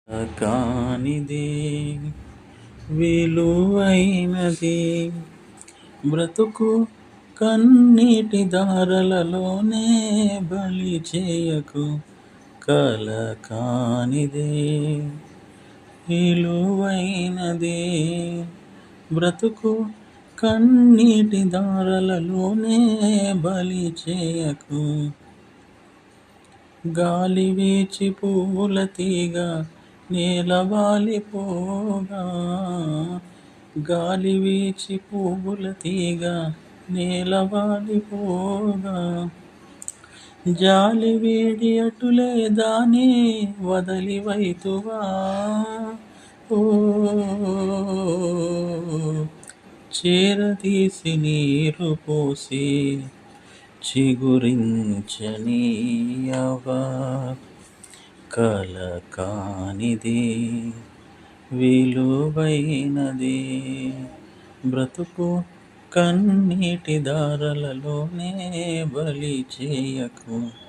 కానిది విలువైనది బ్రతుకు కన్నీటి దారలలోనే బలి చేయకు. కల కానిది విలువైనది బ్రతుకు కన్నీటి దారలలోనే బలి చేయకు. గాలి వీచి పువ్వుల తీగ నేలవాలిపోగా, గాలి వీచి పువ్వుల తీగ నేలవాలిపోగా, జాలి వీడి అటులే దాని వదలివైతువా. ఓ చేరదీసి నీరు పోసి చిగురించనీయవా. కల కానిది విలువైనది బ్రతుకు కన్నీటి దారలలోనే బలి చేయకు.